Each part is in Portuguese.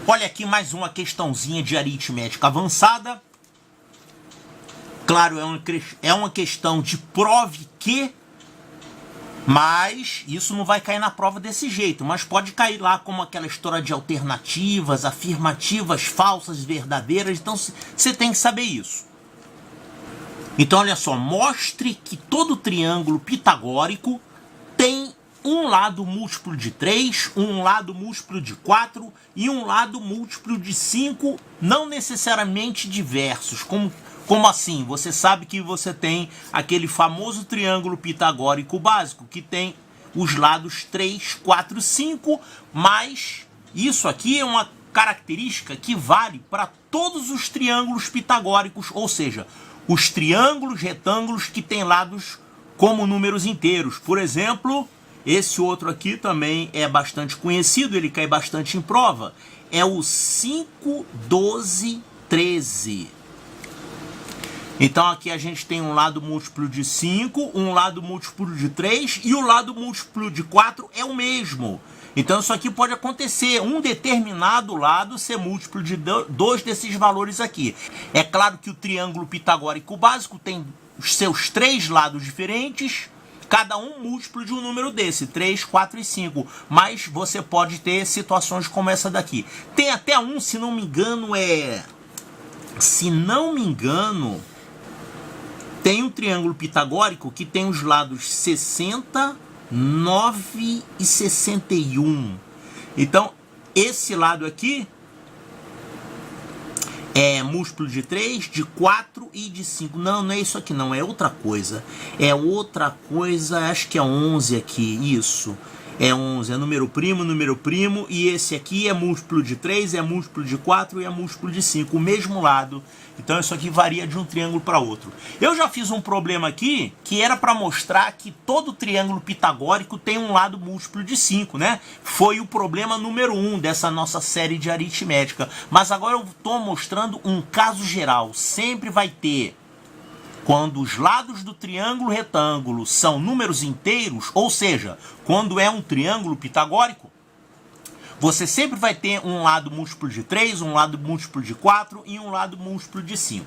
Olha aqui mais uma questãozinha de aritmética avançada. Claro, é uma questão de prove que, mas isso não vai cair na prova desse jeito, mas pode cair lá como aquela história de alternativas, afirmativas, falsas, verdadeiras, então você tem que saber isso. Então olha só, mostre que todo triângulo pitagórico tem um lado múltiplo de 3, um lado múltiplo de 4 e um lado múltiplo de 5, não necessariamente diversos. Como assim? Você sabe que você tem aquele famoso triângulo pitagórico básico, que tem os lados 3, 4, 5, mas isso aqui é uma característica que vale para todos os triângulos pitagóricos, ou seja, os triângulos retângulos que têm lados como números inteiros. Por exemplo, esse outro aqui também é bastante conhecido, ele cai bastante em prova. É o 5, 12, 13. Então aqui a gente tem um lado múltiplo de 5, um lado múltiplo de 3 e o lado múltiplo de 4 é o mesmo. Então isso aqui pode acontecer, um determinado lado ser múltiplo de 2 desses valores aqui. É claro que o triângulo pitagórico básico tem os seus 3 lados diferentes, cada um múltiplo de um número desse, 3, 4 e 5. Mas você pode ter situações como essa daqui. Tem até um, se não me engano, tem um triângulo pitagórico que tem os lados 60, 9 e 61. Então, esse lado aqui é múltiplo de 3, de 4 e de 5. Não, não é isso aqui não, é outra coisa. É outra coisa, acho que é 11 aqui, isso. É 11, é número primo, e esse aqui é múltiplo de 3, é múltiplo de 4 e é múltiplo de 5, o mesmo lado. Então isso aqui varia de um triângulo para outro. Eu já fiz um problema aqui que era para mostrar que todo triângulo pitagórico tem um lado múltiplo de 5, né? Foi o problema número 1 dessa nossa série de aritmética. Mas agora eu estou mostrando um caso geral. Sempre vai ter, quando os lados do triângulo retângulo são números inteiros, ou seja, quando é um triângulo pitagórico, você sempre vai ter um lado múltiplo de 3, um lado múltiplo de 4 e um lado múltiplo de 5.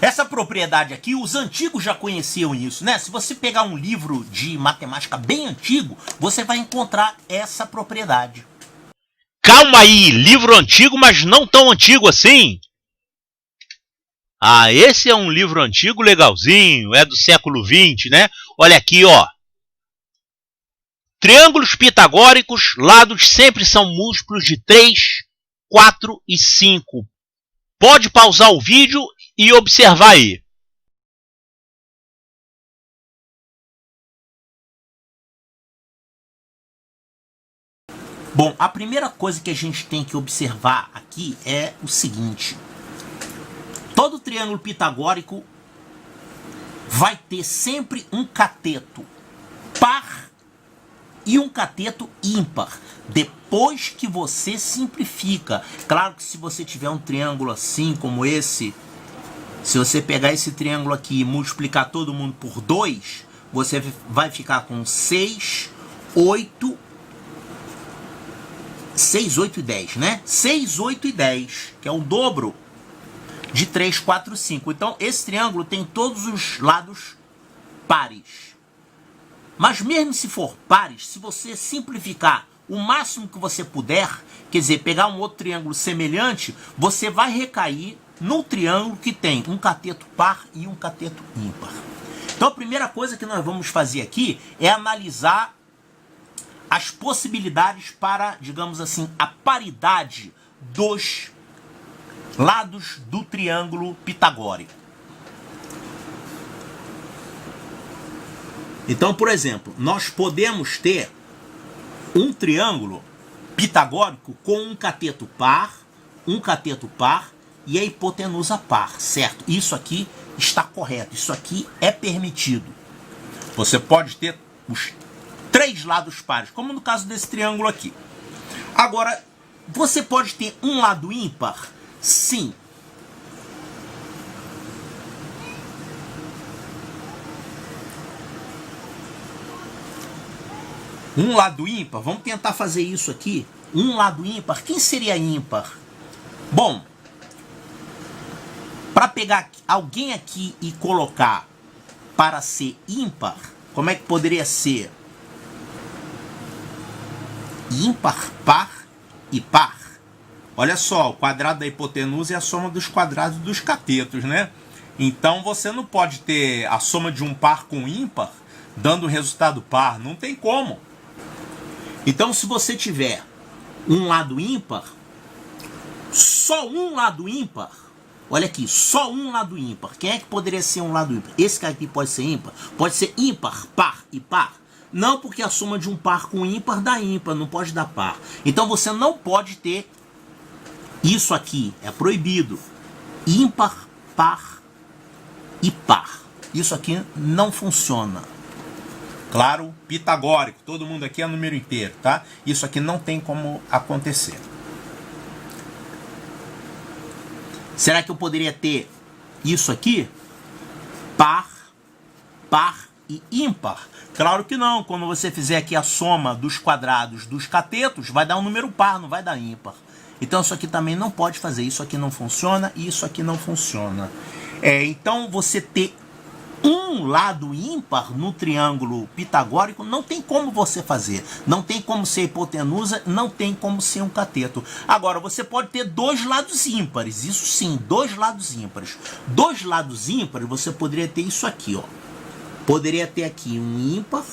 Essa propriedade aqui, os antigos já conheciam isso, né? Se você pegar um livro de matemática bem antigo, você vai encontrar essa propriedade. Calma aí, livro antigo, mas não tão antigo assim. Ah, esse é um livro antigo legalzinho, é do século XX, né? Olha aqui, ó. Triângulos pitagóricos, lados sempre são múltiplos de 3, 4 e 5. Pode pausar o vídeo e observar aí. Bom, a primeira coisa que a gente tem que observar aqui é o seguinte. Todo triângulo pitagórico vai ter sempre um cateto par e um cateto ímpar, depois que você simplifica. Claro que se você tiver um triângulo assim como esse, se você pegar esse triângulo aqui e multiplicar todo mundo por 2, você vai ficar com 6, 8 e 10, né? 6, 8 e 10, que é o dobro de 3, 4, 5. Então esse triângulo tem todos os lados pares. Mas mesmo se for pares, se você simplificar o máximo que você puder, quer dizer, pegar um outro triângulo semelhante, você vai recair no triângulo que tem um cateto par e um cateto ímpar. Então a primeira coisa que nós vamos fazer aqui é analisar as possibilidades para, digamos assim, a paridade dos lados do triângulo pitagórico. Então, por exemplo, nós podemos ter um triângulo pitagórico com um cateto par e a hipotenusa par, certo? Isso aqui está correto, isso aqui é permitido. Você pode ter os 3 lados pares, como no caso desse triângulo aqui. Agora, você pode ter um lado ímpar? Sim. Um lado ímpar, vamos tentar fazer isso aqui um lado ímpar, quem seria ímpar? Bom, para pegar alguém aqui e colocar para ser ímpar, como é que poderia ser? Ímpar, par e par. Olha só, o quadrado da hipotenusa é a soma dos quadrados dos catetos, né? Então você não pode ter a soma de um par com ímpar dando um resultado par, não tem como. Então se você tiver um lado ímpar, só um lado ímpar, olha aqui, só um lado ímpar. Quem é que poderia ser um lado ímpar? Esse cara aqui pode ser ímpar? Pode ser ímpar, par e par? Não, porque a soma de um par com ímpar dá ímpar, não pode dar par. Então você não pode ter isso aqui, é proibido. Ímpar, par e par. Isso aqui não funciona. Claro, pitagórico, todo mundo aqui é número inteiro, tá? Isso aqui não tem como acontecer. Será que eu poderia ter isso aqui? Par, par e ímpar? Claro que não. Quando você fizer aqui a soma dos quadrados dos catetos, vai dar um número par, não vai dar ímpar. Então isso aqui também não pode fazer. Isso aqui não funciona e isso aqui não funciona. Então você ter um lado ímpar no triângulo pitagórico não tem como você fazer. Não tem como ser hipotenusa, não tem como ser um cateto. Agora, você pode ter dois lados ímpares. Isso sim, dois lados ímpares. Dois lados ímpares, você poderia ter isso aqui, ó. Poderia ter aqui um ímpar,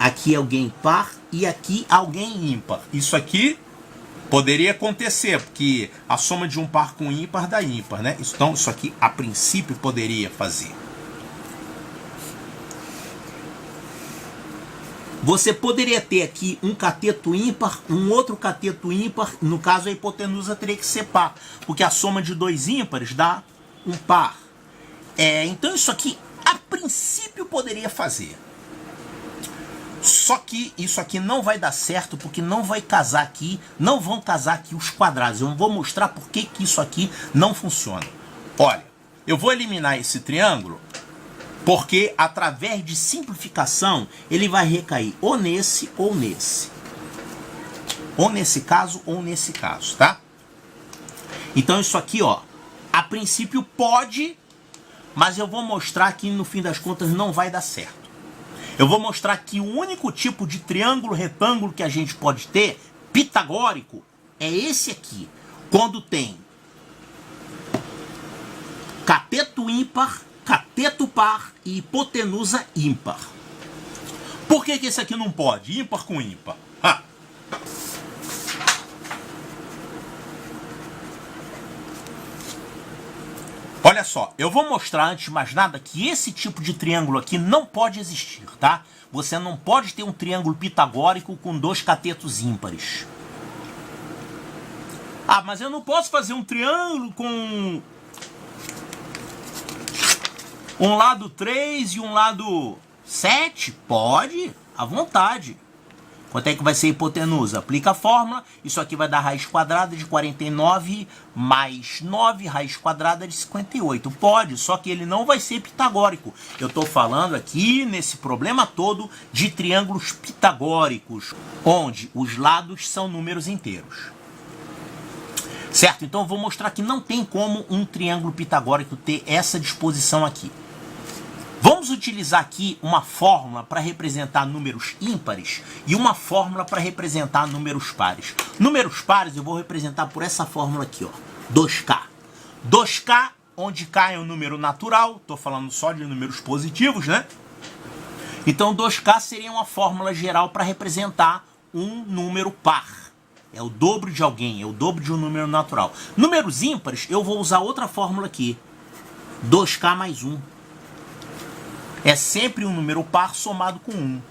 aqui alguém par e aqui alguém ímpar. Isso aqui poderia acontecer, porque a soma de um par com ímpar dá ímpar, né? Então, isso aqui, a princípio, poderia fazer. Você poderia ter aqui um cateto ímpar, um outro cateto ímpar. No caso, a hipotenusa teria que ser par, porque a soma de dois ímpares dá um par. Então, isso aqui, a princípio, poderia fazer. Só que isso aqui não vai dar certo, porque não vai casar aqui, não vão casar aqui os quadrados. Eu vou mostrar por que isso aqui não funciona. Olha, eu vou eliminar esse triângulo, porque através de simplificação, ele vai recair ou nesse ou nesse. Ou nesse caso ou nesse caso, tá? Então isso aqui, ó, a princípio pode, mas eu vou mostrar que no fim das contas não vai dar certo. Eu vou mostrar que o único tipo de triângulo retângulo que a gente pode ter, pitagórico, é esse aqui. Quando tem cateto ímpar, cateto par e hipotenusa ímpar. Por que esse aqui não pode? Ímpar com ímpar. Olha só, eu vou mostrar antes de mais nada que esse tipo de triângulo aqui não pode existir, tá? Você não pode ter um triângulo pitagórico com dois catetos ímpares. Ah, mas eu não posso fazer um triângulo com um lado 3 e um lado 7? Pode, à vontade. Quanto é que vai ser a hipotenusa? Aplica a fórmula, isso aqui vai dar raiz quadrada de 49 mais 9, raiz quadrada de 58. Pode, só que ele não vai ser pitagórico. Eu estou falando aqui, nesse problema todo, de triângulos pitagóricos, onde os lados são números inteiros. Certo? Então eu vou mostrar que não tem como um triângulo pitagórico ter essa disposição aqui. Vamos utilizar aqui uma fórmula para representar números ímpares e uma fórmula para representar números pares. Números pares eu vou representar por essa fórmula aqui, ó, 2K. 2K, onde K é um número natural, estou falando só de números positivos, né? Então 2K seria uma fórmula geral para representar um número par. É o dobro de alguém, é o dobro de um número natural. Números ímpares, eu vou usar outra fórmula aqui, 2K mais 1. É sempre um número par somado com 1.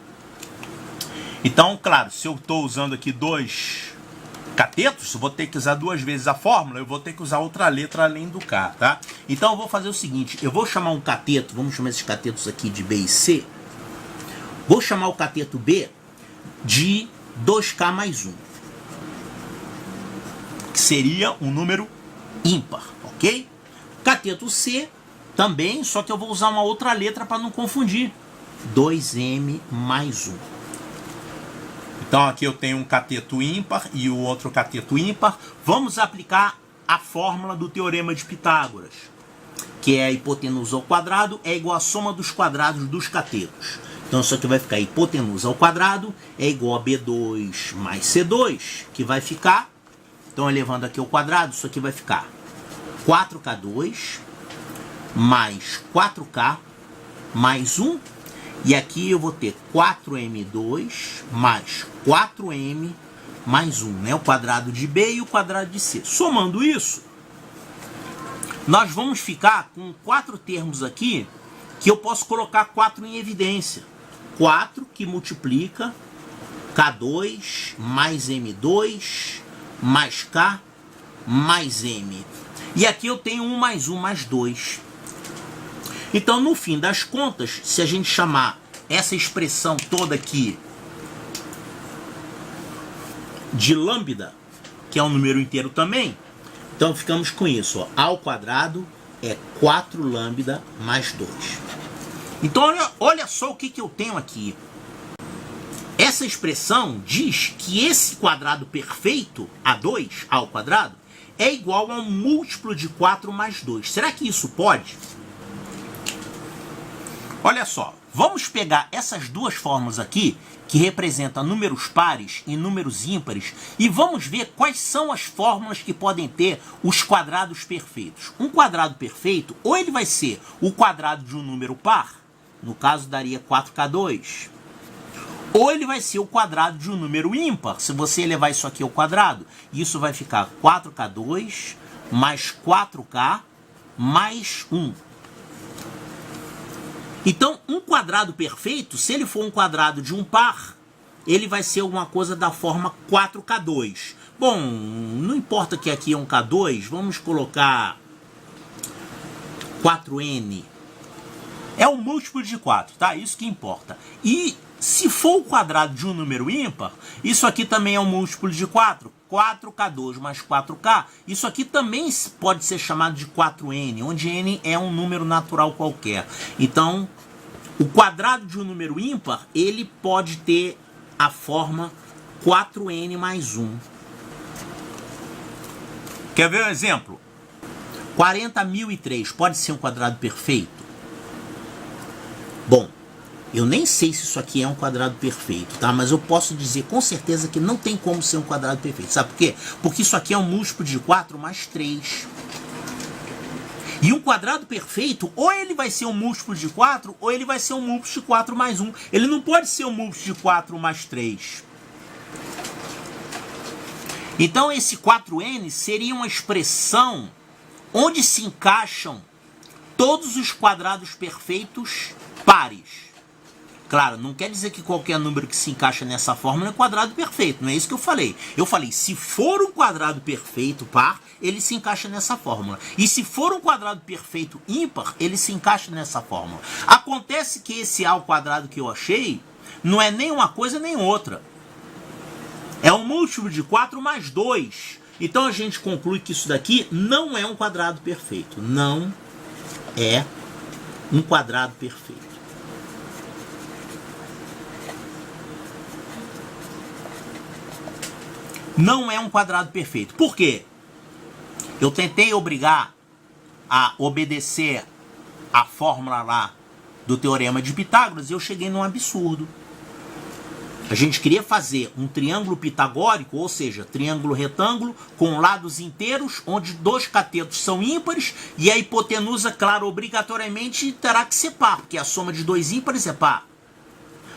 Então, claro, se eu estou usando aqui dois catetos, eu vou ter que usar duas vezes a fórmula, eu vou ter que usar outra letra além do K, tá? Então eu vou fazer o seguinte, eu vou chamar um cateto, vamos chamar esses catetos aqui de B e C. Vou chamar o cateto B de 2K mais 1. Que seria um número ímpar, ok? Cateto C também, só que eu vou usar uma outra letra para não confundir. 2M mais 1. Então aqui eu tenho um cateto ímpar e o outro cateto ímpar. Vamos aplicar a fórmula do Teorema de Pitágoras, que é a hipotenusa ao quadrado é igual à soma dos quadrados dos catetos. Então isso aqui vai ficar hipotenusa ao quadrado é igual a B2 mais C2, que vai ficar, então elevando aqui ao quadrado, isso aqui vai ficar 4K2 mais 4K mais 1. E aqui eu vou ter 4M2 mais 4M mais 1, né? O quadrado de B e o quadrado de C. Somando isso, nós vamos ficar com 4 termos aqui que eu posso colocar 4 em evidência. 4 que multiplica K2 mais M2 mais K mais M. E aqui eu tenho 1 mais 1 mais 2. Então, no fim das contas, se a gente chamar essa expressão toda aqui de lambda, que é um número inteiro também, então ficamos com isso, ó, a ao quadrado é 4 lambda mais 2. Então, olha só o que eu tenho aqui. Essa expressão diz que esse quadrado perfeito, A2, a ao quadrado, é igual a um múltiplo de 4 mais 2. Será que isso pode? Olha só, vamos pegar essas duas fórmulas aqui, que representam números pares e números ímpares, e vamos ver quais são as fórmulas que podem ter os quadrados perfeitos. Um quadrado perfeito, ou ele vai ser o quadrado de um número par, no caso daria 4K2, ou ele vai ser o quadrado de um número ímpar, se você elevar isso aqui ao quadrado, isso vai ficar 4K2 mais 4K mais 1. Então, um quadrado perfeito, se ele for um quadrado de um par, ele vai ser uma coisa da forma 4K2. Bom, não importa que aqui é um K2, vamos colocar 4N. É um múltiplo de 4, tá? Isso que importa. E se for o quadrado de um número ímpar, isso aqui também é um múltiplo de 4. 4K2 mais 4K, isso aqui também pode ser chamado de 4N, onde N é um número natural qualquer. Então, o quadrado de um número ímpar, ele pode ter a forma 4N mais 1. Quer ver um exemplo? 40.003 pode ser um quadrado perfeito? Bom, eu nem sei se isso aqui é um quadrado perfeito, tá? Mas eu posso dizer com certeza que não tem como ser um quadrado perfeito. Sabe por quê? Porque isso aqui é um múltiplo de 4 mais 3. E um quadrado perfeito, ou ele vai ser um múltiplo de 4, ou ele vai ser um múltiplo de 4 mais 1. Ele não pode ser um múltiplo de 4 mais 3. Então esse 4n seria uma expressão onde se encaixam todos os quadrados perfeitos pares. Claro, não quer dizer que qualquer número que se encaixa nessa fórmula é quadrado perfeito, não é isso que eu falei. Eu falei, se for um quadrado perfeito par, ele se encaixa nessa fórmula. E se for um quadrado perfeito ímpar, ele se encaixa nessa fórmula. Acontece que esse A ao quadrado que eu achei, não é nem uma coisa nem outra. É um múltiplo de 4 mais 2. Então a gente conclui que isso daqui não é um quadrado perfeito. Não é um quadrado perfeito. Não é um quadrado perfeito. Por quê? Eu tentei obrigar a obedecer a fórmula lá do Teorema de Pitágoras e eu cheguei num absurdo. A gente queria fazer um triângulo pitagórico, ou seja, triângulo retângulo, com lados inteiros, onde 2 catetos são ímpares, e a hipotenusa, claro, obrigatoriamente terá que ser par, porque a soma de 2 ímpares é par.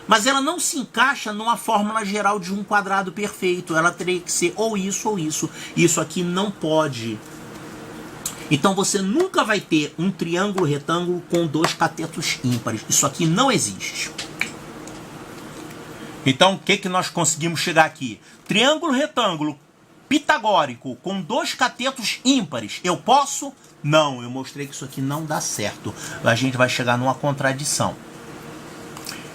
Mas ela não se encaixa numa fórmula geral de um quadrado perfeito. Ela teria que ser ou isso ou isso. Isso aqui não pode. Então você nunca vai ter um triângulo retângulo com 2 catetos ímpares. Isso aqui não existe. Então o que nós conseguimos chegar aqui? Triângulo retângulo pitagórico com 2 catetos ímpares. Eu posso? Não, eu mostrei que isso aqui não dá certo. A gente vai chegar numa contradição.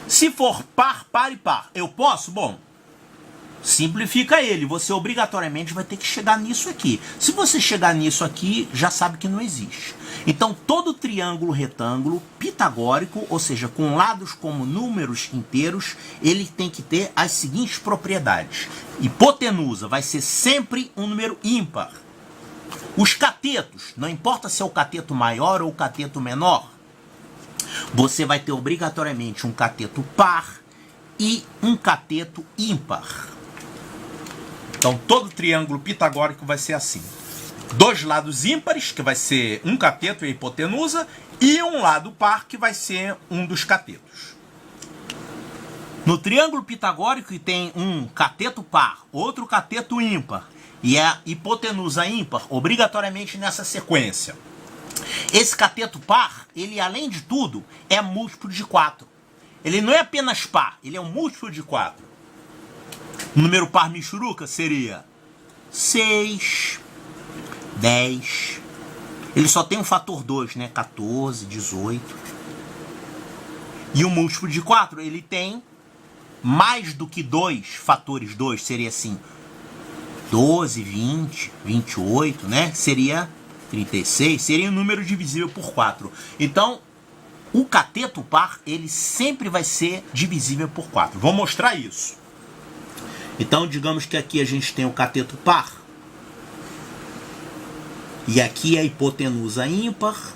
Se for par, par e par, eu posso? Bom, Simplifica ele. Você obrigatoriamente vai ter que chegar nisso aqui. Se você chegar nisso aqui, já sabe que não existe. Então, todo triângulo retângulo pitagórico, ou seja, com lados como números inteiros, ele tem que ter as seguintes propriedades. Hipotenusa vai ser sempre um número ímpar. Os catetos, não importa se é o cateto maior ou o cateto menor, você vai ter obrigatoriamente um cateto par e um cateto ímpar. Então, todo triângulo pitagórico vai ser assim. Dois lados ímpares, que vai ser um cateto e a hipotenusa, e um lado par, que vai ser um dos catetos. No triângulo pitagórico tem um cateto par, outro cateto ímpar, e a hipotenusa ímpar, obrigatoriamente nessa sequência. Esse cateto par, ele além de tudo, é múltiplo de 4. Ele não é apenas par, ele é um múltiplo de 4. O número par michuruca seria 6, 10. Ele só tem um fator 2, né? 14, 18. E o múltiplo de 4, ele tem mais do que 2 fatores 2. Seria assim, 12, 20, 28, né? Seria 36. Seria um número divisível por 4. Então, o cateto par, ele sempre vai ser divisível por 4. Vou mostrar isso. Então, digamos que aqui a gente tem o cateto par. E aqui é a hipotenusa ímpar.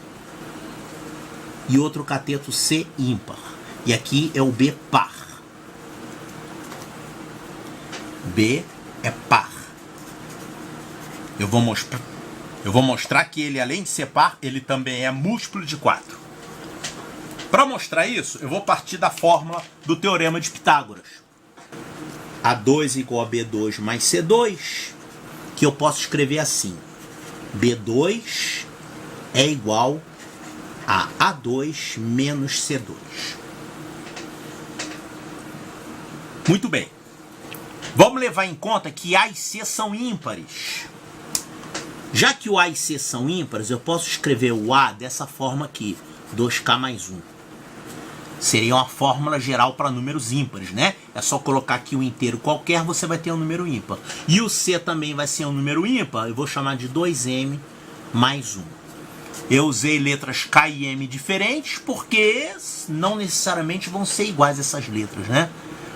E outro cateto C ímpar. E aqui é o B par. B é par. Eu vou mostrar que ele, além de ser par, ele também é múltiplo de 4. Para mostrar isso, eu vou partir da fórmula do Teorema de Pitágoras. A2 igual a B2 mais C2, que eu posso escrever assim. B2 é igual a A2 menos C2. Muito bem. Vamos levar em conta que A e C são ímpares. Já que o A e C são ímpares, eu posso escrever o A dessa forma aqui. 2K mais 1. Seria uma fórmula geral para números ímpares, né? É só colocar aqui um inteiro qualquer, você vai ter um número ímpar. E o C também vai ser um número ímpar, eu vou chamar de 2M mais 1. Eu usei letras K e M diferentes, porque não necessariamente vão ser iguais essas letras, né?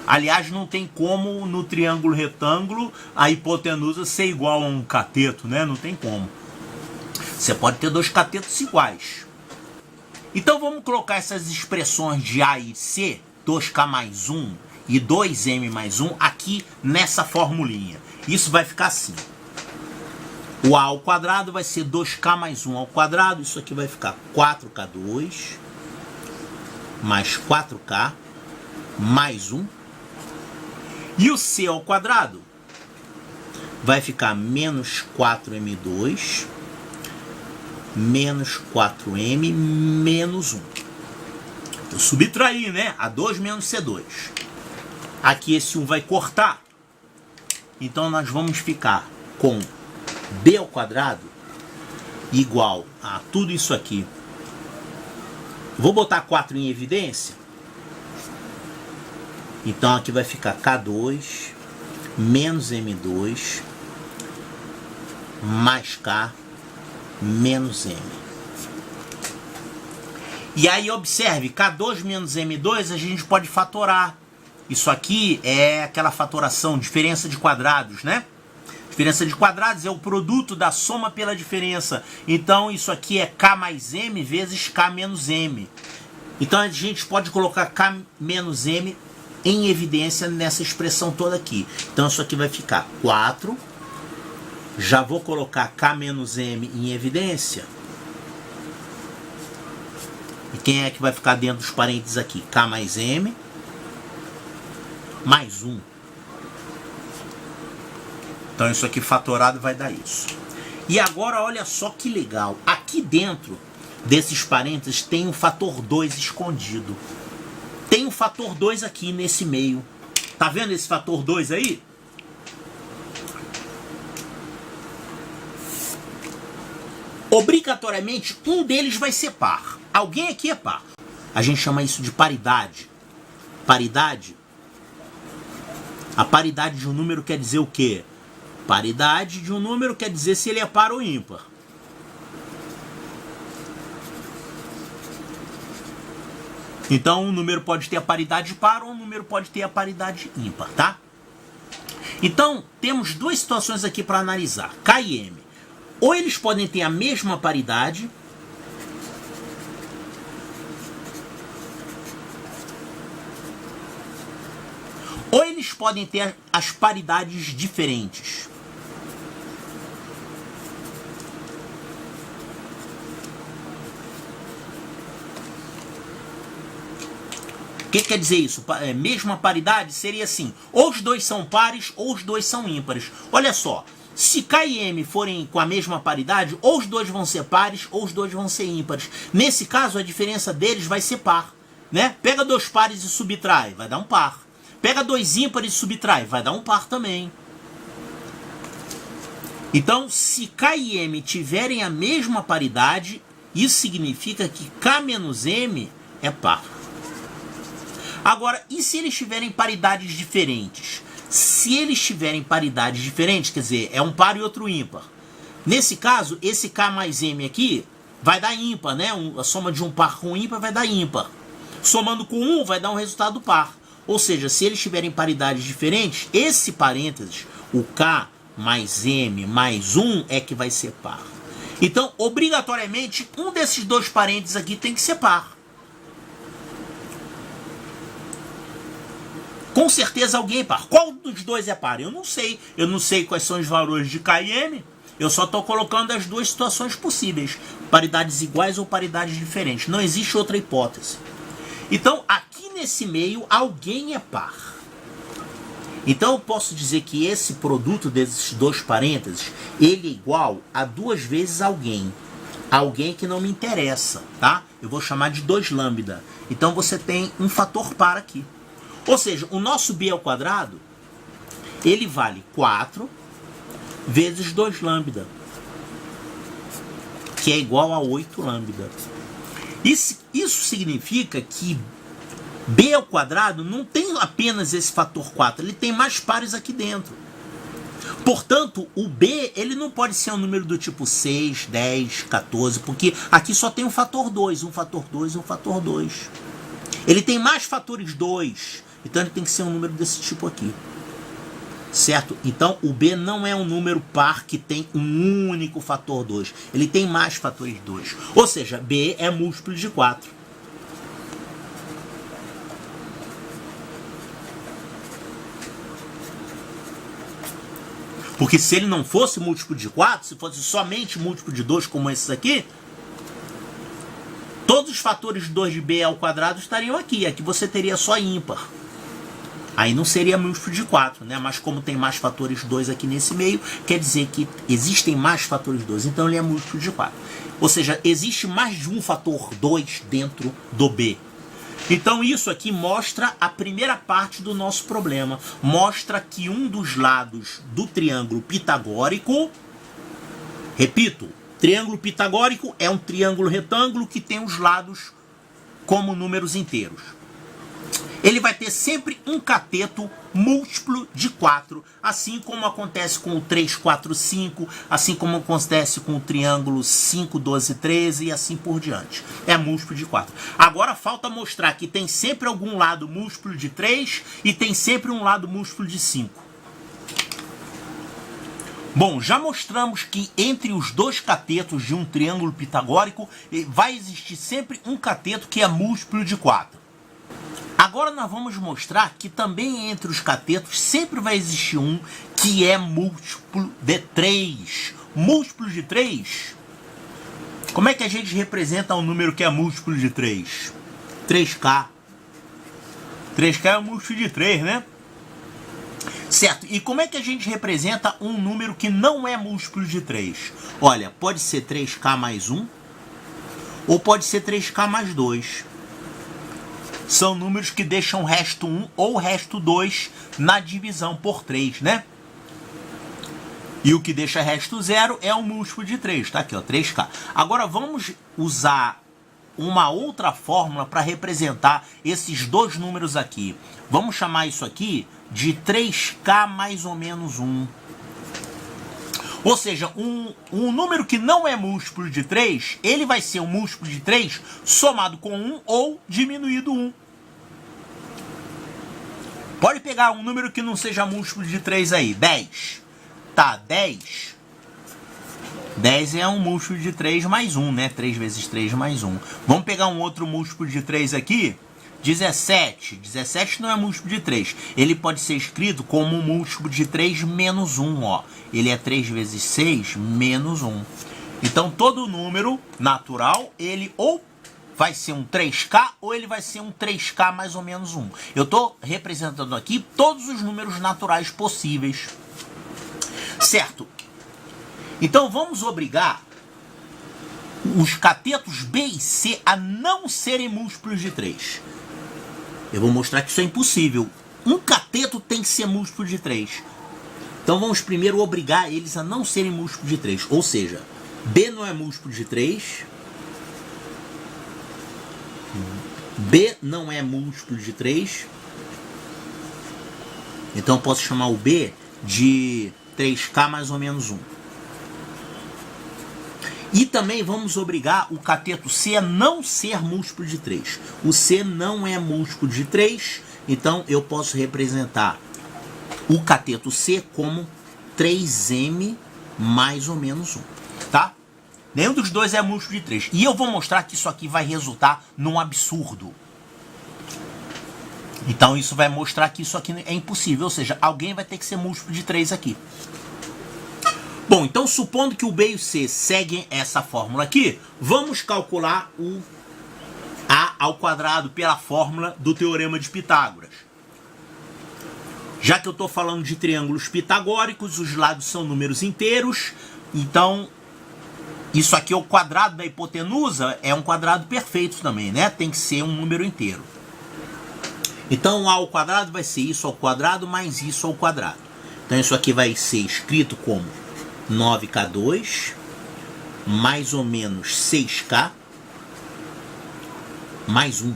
Aliás, não tem como no triângulo retângulo a hipotenusa ser igual a um cateto, né? Não tem como. Você pode ter dois catetos iguais. Então vamos colocar essas expressões de A e C, 2K mais 1 e 2M mais 1, aqui nessa formulinha. Isso vai ficar assim. O A ao quadrado vai ser 2K mais 1 ao quadrado. Isso aqui vai ficar 4K2 mais 4K mais 1. E o C ao quadrado vai ficar menos 4M2 menos 4M menos 1. Eu subtraí, né? A2 menos C2. Aqui esse 1 vai cortar. Então nós vamos ficar com B ao quadrado igual a tudo isso aqui. Vou botar 4 em evidência. Então aqui vai ficar K2 menos M2 mais K menos M. E aí observe, K2 menos M2 a gente pode fatorar. Isso aqui é aquela fatoração, diferença de quadrados, né? Diferença de quadrados é o produto da soma pela diferença. Então isso aqui é K mais M vezes K menos M. Então a gente pode colocar K menos M em evidência nessa expressão toda aqui. Então isso aqui vai ficar 4. Já vou colocar K menos M em evidência. E quem é que vai ficar dentro dos parênteses aqui? K mais M mais 1. Então isso aqui fatorado vai dar isso. E agora olha só que legal. Aqui dentro desses parênteses tem um fator 2 escondido. Tem um fator 2 aqui nesse meio. Tá vendo esse fator 2 aí? Obrigatoriamente, um deles vai ser par. Alguém aqui é par. A gente chama isso de paridade. Paridade A paridade de um número quer dizer o quê? Paridade de um número quer dizer se ele é par ou ímpar. Então, um número pode ter a paridade par ou um número pode ter a paridade ímpar, tá? Então, temos duas situações aqui para analisar, K e M. Ou eles podem ter a mesma paridade, ou eles podem ter as paridades diferentes. O que quer dizer isso? Mesma paridade seria assim, ou os dois são pares ou os dois são ímpares. Olha só, se K e M forem com a mesma paridade, ou os dois vão ser pares ou os dois vão ser ímpares. Nesse caso, a diferença deles vai ser par, né? Pega dois pares e subtrai, vai dar um par. Pega dois ímpares e subtrai, vai dar um par também. Então, se K e M tiverem a mesma paridade, isso significa que K menos M é par. Agora, e se eles tiverem paridades diferentes? Se eles tiverem paridades diferentes, quer dizer, é um par e outro ímpar. Nesse caso, esse K mais M aqui vai dar ímpar, né? A soma de um par com ímpar vai dar ímpar. Somando com 1 vai dar um resultado par. Ou seja, se eles tiverem paridades diferentes, esse parênteses, o K mais M mais 1 é que vai ser par. Então, obrigatoriamente, um desses dois parênteses aqui tem que ser par. Com certeza alguém é par. Qual dos dois é par? Eu não sei. Eu não sei quais são os valores de K e M. Eu só estou colocando as duas situações possíveis. Paridades iguais ou paridades diferentes. Não existe outra hipótese. Então, aqui nesse meio, alguém é par. Então, eu posso dizer que esse produto desses dois parênteses, ele é igual a 2 vezes alguém. Alguém que não me interessa, tá? Eu vou chamar de 2 lambda. Então, você tem um fator par aqui. Ou seja, o nosso b ao quadrado, ele vale 4 vezes 2 lambda, que é igual a 8 lambda. Isso significa que b ao quadrado não tem apenas esse fator 4, ele tem mais pares aqui dentro. Portanto, o b ele não pode ser um número do tipo 6, 10, 14, porque aqui só tem um fator 2, um fator 2 e um fator 2. Ele tem mais fatores 2. Então ele tem que ser um número desse tipo aqui. Certo? Então o B não é um número par que tem um único fator 2. Ele tem mais fatores 2. Ou seja, B é múltiplo de 4. Porque se ele não fosse múltiplo de 4, se fosse somente múltiplo de 2 como esses aqui, todos os fatores 2 de B ao quadrado estariam aqui. Aqui você teria só ímpar. Aí não seria múltiplo de 4, né? Mas como tem mais fatores 2 aqui nesse meio, quer dizer que existem mais fatores 2. Então ele é múltiplo de 4. Ou seja, existe mais de um fator 2 dentro do B. Então isso aqui mostra a primeira parte do nosso problema. Mostra que um dos lados do triângulo pitagórico... Repito, triângulo pitagórico é um triângulo retângulo que tem os lados como números inteiros. Ele vai ter sempre um cateto múltiplo de 4, assim como acontece com o 3, 4, 5, assim como acontece com o triângulo 5, 12, 13 e assim por diante. É múltiplo de 4. Agora falta mostrar que tem sempre algum lado múltiplo de 3 e tem sempre um lado múltiplo de 5. Bom, já mostramos que entre os dois catetos de um triângulo pitagórico vai existir sempre um cateto que é múltiplo de 4. Agora nós vamos mostrar que também entre os catetos sempre vai existir um que é múltiplo de 3. Múltiplo de 3? Como é que a gente representa um número que é múltiplo de 3? 3K. 3K é um múltiplo de 3, né? Certo, e como é que a gente representa um número que não é múltiplo de 3? Olha, pode ser 3K mais 1 ou pode ser 3K mais 2. São números que deixam resto 1 ou resto 2 na divisão por 3, né? E o que deixa resto 0 é o múltiplo de 3, tá aqui, ó, 3K. Agora vamos usar uma outra fórmula para representar esses dois números aqui. Vamos chamar isso aqui de 3K mais ou menos 1. Ou seja, um número que não é múltiplo de 3, ele vai ser um múltiplo de 3 somado com 1 ou diminuído 1. Pode pegar um número que não seja múltiplo de 3 aí, 10. Tá, 10. 10 é um múltiplo de 3 mais 1, né? 3 vezes 3 mais 1. Vamos pegar um outro múltiplo de 3 aqui. 17. 17 não é múltiplo de 3. Ele pode ser escrito como um múltiplo de 3 menos 1, ó. Ele é 3 vezes 6 menos 1. Então, todo número natural, ele ou vai ser um 3K ou ele vai ser um 3K mais ou menos 1. Eu estou representando aqui todos os números naturais possíveis. Certo? Então, vamos obrigar os catetos B e C a não serem múltiplos de 3. Eu vou mostrar que isso é impossível. Um cateto tem que ser múltiplo de 3. Então vamos primeiro obrigar eles a não serem múltiplos de 3. Ou seja, B não é múltiplo de 3. B não é múltiplo de 3. Então eu posso chamar o B de 3K mais ou menos 1. E também vamos obrigar o cateto C a não ser múltiplo de 3. O C não é múltiplo de 3, então eu posso representar o cateto C como 3M mais ou menos 1. Tá? Nenhum dos dois é múltiplo de 3. E eu vou mostrar que isso aqui vai resultar num absurdo. Então isso vai mostrar que isso aqui é impossível. Ou seja, alguém vai ter que ser múltiplo de 3 aqui. Bom, então supondo que o B e o C seguem essa fórmula aqui, vamos calcular o A ao quadrado pela fórmula do Teorema de Pitágoras. Já que eu estou falando de triângulos pitagóricos, os lados são números inteiros, então isso aqui é o quadrado da hipotenusa, é um quadrado perfeito também, né? Tem que ser um número inteiro. Então A ao quadrado vai ser isso ao quadrado mais isso ao quadrado. Então isso aqui vai ser escrito como 9K2 mais ou menos 6K mais 1.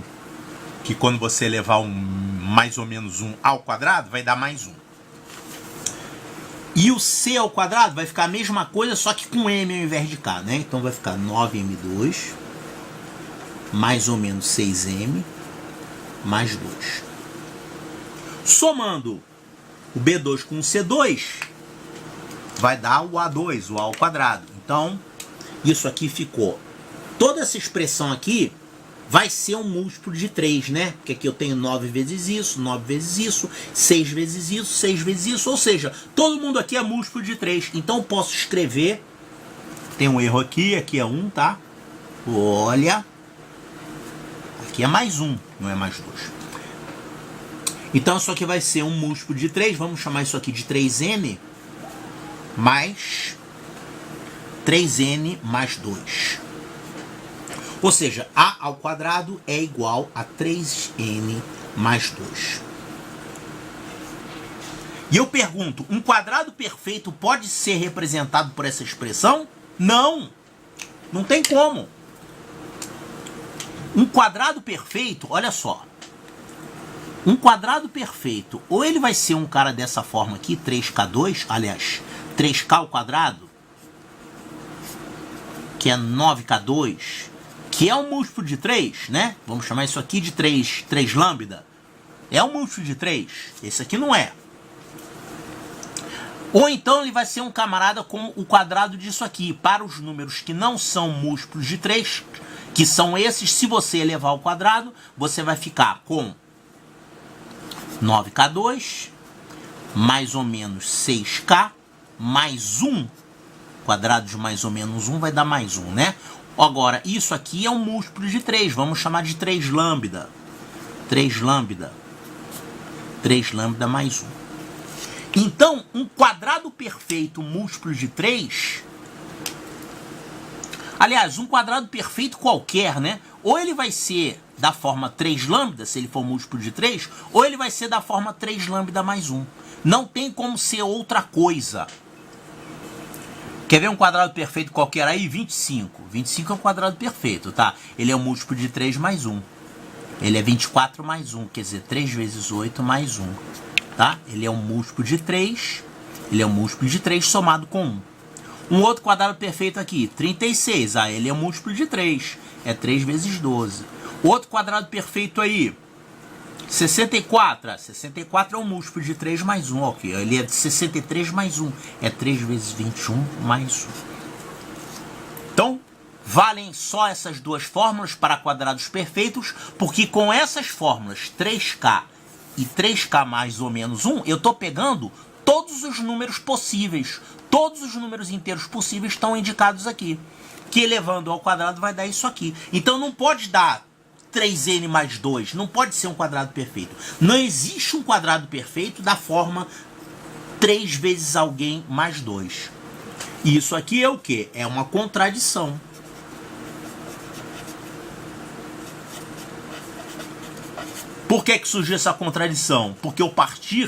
Que quando você levar um mais ou menos 1 ao quadrado, vai dar mais 1. E o C ao quadrado vai ficar a mesma coisa, só que com M ao invés de K, né? Então vai ficar 9M2 mais ou menos 6M mais 2. Somando o B2 com o C2, vai dar o A2, o A ao quadrado. Então, isso aqui ficou. Toda essa expressão aqui vai ser um múltiplo de 3, né? Porque aqui eu tenho 9 vezes isso, 9 vezes isso, 6 vezes isso, 6 vezes isso. Ou seja, todo mundo aqui é múltiplo de 3. Então, eu posso escrever... Tem um erro aqui é 1, tá? Olha. Aqui é mais 1, não é mais 2. Então, isso aqui vai ser um múltiplo de 3. Vamos chamar isso aqui de 3n mais 3n mais 2. Ou seja, A ao quadrado é igual a 3n mais 2. E eu pergunto, um quadrado perfeito pode ser representado por essa expressão? Não! Não tem como. Um quadrado perfeito, olha só. Um quadrado perfeito, ou ele vai ser um cara dessa forma aqui, 3K2, aliás, 3K ao quadrado, que é 9K2, que é um múltiplo de 3, né? Vamos chamar isso aqui de 3 lambda. É um múltiplo de 3. Esse aqui não é. Ou então ele vai ser um camarada com o quadrado disso aqui. Para os números que não são múltiplos de 3, que são esses, se você elevar ao quadrado, você vai ficar com 9K2, mais ou menos 6K, mais 1. Quadrado de mais ou menos 1 vai dar mais 1, né? Agora, isso aqui é um múltiplo de 3. Vamos chamar de 3 lambda. 3 lambda. 3 lambda mais 1. Então, um quadrado perfeito múltiplo de 3... Aliás, um quadrado perfeito qualquer, né? Ou ele vai ser da forma 3 lambda, se ele for múltiplo de 3, ou ele vai ser da forma 3 lambda mais 1. Não tem como ser outra coisa. Quer ver um quadrado perfeito qualquer aí? 25. 25 é um quadrado perfeito, tá? Ele é um múltiplo de 3 mais 1. Ele é 24 mais 1, quer dizer, 3 vezes 8 mais 1, tá? Ele é um múltiplo de 3, ele é um múltiplo de 3 somado com 1. Um outro quadrado perfeito aqui, 36, ele é um múltiplo de 3, é 3 vezes 12. Outro quadrado perfeito aí, 64, 64 é um múltiplo de 3 mais 1, ok? Ele é de 63 mais 1, é 3 vezes 21 mais 1. Então, valem só essas duas fórmulas para quadrados perfeitos, porque com essas fórmulas 3K e 3K mais ou menos 1, eu estou pegando todos os números possíveis, todos os números inteiros possíveis estão indicados aqui, que elevando ao quadrado vai dar isso aqui. Então não pode dar 3n mais 2, não pode ser um quadrado perfeito. Não existe um quadrado perfeito da forma 3 vezes alguém mais 2. Isso aqui é o quê? É uma contradição. Por que surgiu essa contradição? Porque eu parti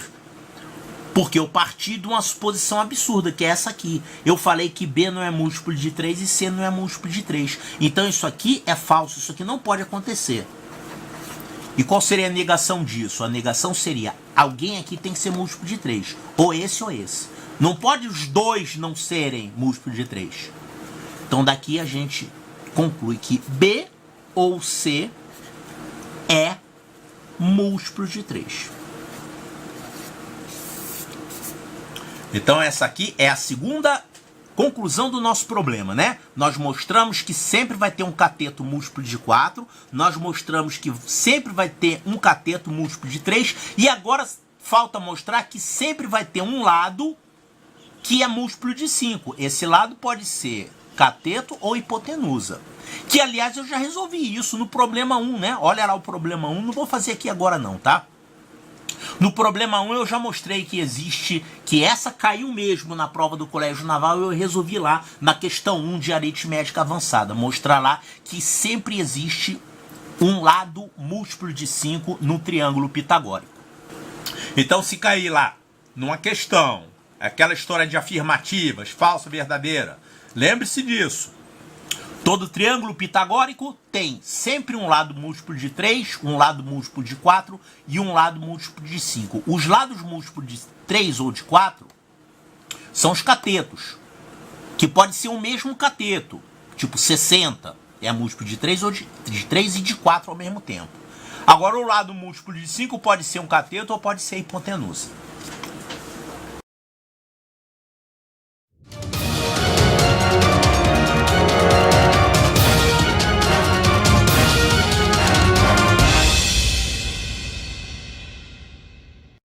de uma suposição absurda, que é essa aqui. Eu falei que B não é múltiplo de 3 e C não é múltiplo de 3. Então isso aqui é falso, isso aqui não pode acontecer. E qual seria a negação disso? A negação seria, alguém aqui tem que ser múltiplo de 3. Ou esse ou esse. Não pode os dois não serem múltiplo de 3. Então daqui a gente conclui que B ou C é múltiplo de 3. Então essa aqui é a segunda conclusão do nosso problema, né? Nós mostramos que sempre vai ter um cateto múltiplo de 4, nós mostramos que sempre vai ter um cateto múltiplo de 3, e agora falta mostrar que sempre vai ter um lado que é múltiplo de 5. Esse lado pode ser cateto ou hipotenusa. Que, aliás, eu já resolvi isso no problema 1, né? Olha lá o problema 1, não vou fazer aqui agora não, tá? No problema 1 eu já mostrei que existe, que essa caiu mesmo na prova do Colégio Naval, eu resolvi lá na questão 1 de aritmética avançada, mostrar lá que sempre existe um lado múltiplo de 5 no triângulo pitagórico. Então se cair lá numa questão, aquela história de afirmativas, falsa, verdadeira, lembre-se disso. Todo triângulo pitagórico tem sempre um lado múltiplo de 3, um lado múltiplo de 4 e um lado múltiplo de 5. Os lados múltiplos de 3 ou de 4 são os catetos, que pode ser o mesmo cateto, tipo 60, é múltiplo de 3 ou de 3 e de 4 ao mesmo tempo. Agora o lado múltiplo de 5 pode ser um cateto ou pode ser hipotenusa.